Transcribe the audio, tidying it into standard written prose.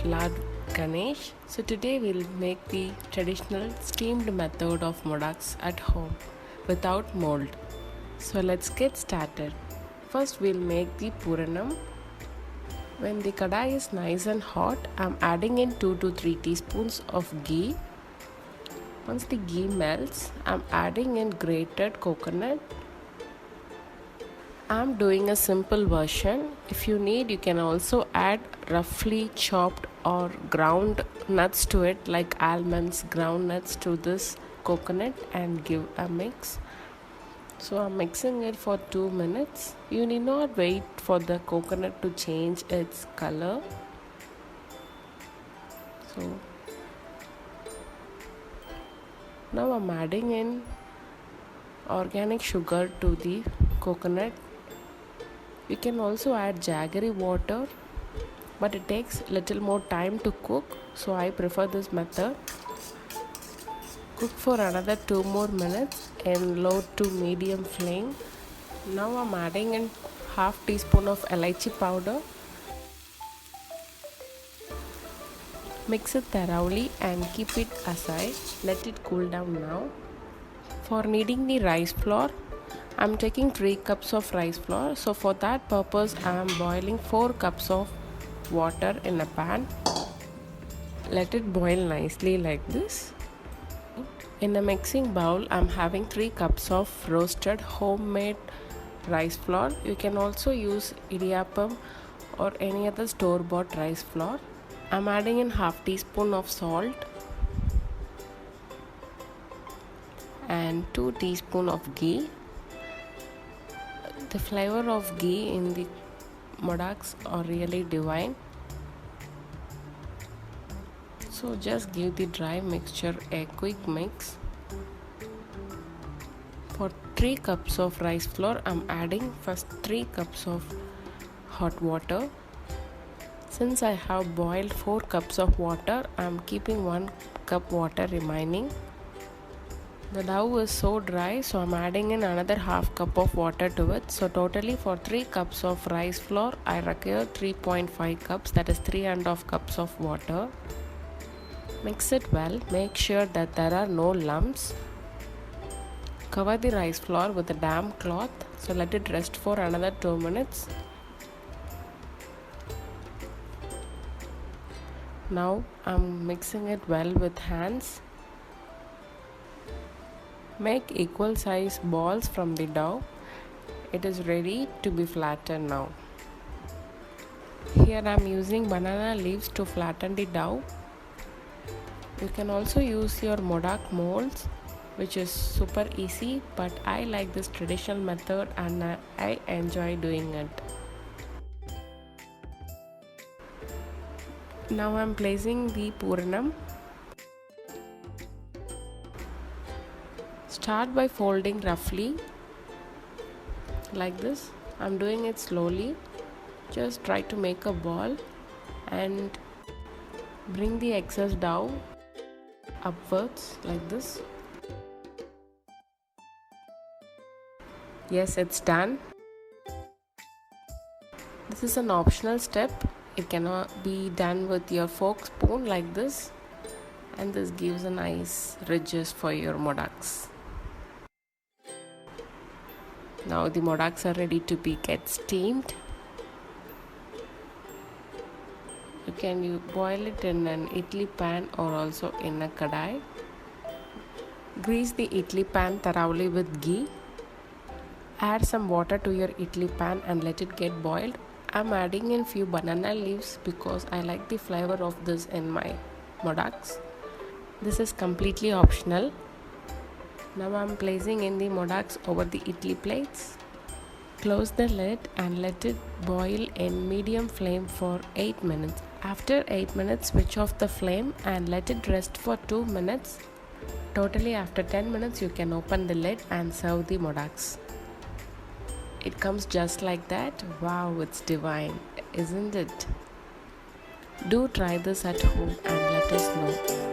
Lord Ganesh. So today we'll make the traditional steamed method of modaks at home without mold. So let's get started. First we'll make the pooranam. When the kadai is nice and hot, I'm adding in 2 to 3 teaspoons of ghee. Once the ghee melts, I'm adding in grated coconut. I'm doing a simple version. If you need, you can also add roughly chopped or ground nuts to it, like almonds, ground nuts to this coconut, and give a mix. So I'm mixing it for 2 minutes. You need not wait for the coconut to change its color. So now I'm adding in organic sugar to the coconut. You can also add jaggery water, but it takes little more time to cook, so I prefer this method. Cook for another 2 more minutes in low to medium flame. Now I'm adding in half teaspoon of Elaichi powder. Mix it thoroughly and keep it aside. Let it cool down now. For kneading the rice flour, I'm taking 3 cups of rice flour. So for that purpose, I am boiling 4 cups of water in a pan. Let it boil nicely like this. In a mixing bowl, I'm having 3 cups of roasted homemade rice flour. You can also use idiyappam or any other store-bought rice flour. I'm adding in half teaspoon of salt and 2 teaspoons of ghee. The flavor of ghee in the modaks are really divine. So just give the dry mixture a quick mix. For 3 cups of rice flour, I'm adding first 3 cups of hot water. Since I have boiled 4 cups of water, I'm keeping 1 cup water remaining. The dough is so dry, so I'm adding in another half cup of water to it. So totally for 3 cups of rice flour, I require 3.5 cups, that is 3.5 cups of water. Mix it well, make sure that there are no lumps. Cover the rice flour with a damp cloth, so let it rest for another 2 minutes. Now I'm mixing it well with hands. Make equal size balls from the dough. It is ready to be flattened now. Here I am using banana leaves to flatten the dough. You can also use your modak molds, which is super easy, but I like this traditional method and I enjoy doing it. Now I am placing the pooranam. Start by folding roughly like this. I'm doing it slowly. Just try to make a ball and bring the excess dough upwards like this. Yes, it's done. This is an optional step. It cannot be done with your fork spoon like this, and this gives a nice ridges for your modaks. Now the modaks are ready to be get steamed. You boil it in an idli pan or also in a kadai. Grease the idli pan thoroughly with ghee. Add some water to your idli pan and let it get boiled. I'm adding in few banana leaves because I like the flavor of this in my modaks. This is completely optional. Now I'm placing in the modaks over the idli plates. Close the lid and let it boil in medium flame for 8 minutes. After 8 minutes, switch off the flame and let it rest for 2 minutes. Totally after 10 minutes, you can open the lid and serve the modaks. It comes just like that. Wow, it's divine, isn't it? Do try this at home and let us know.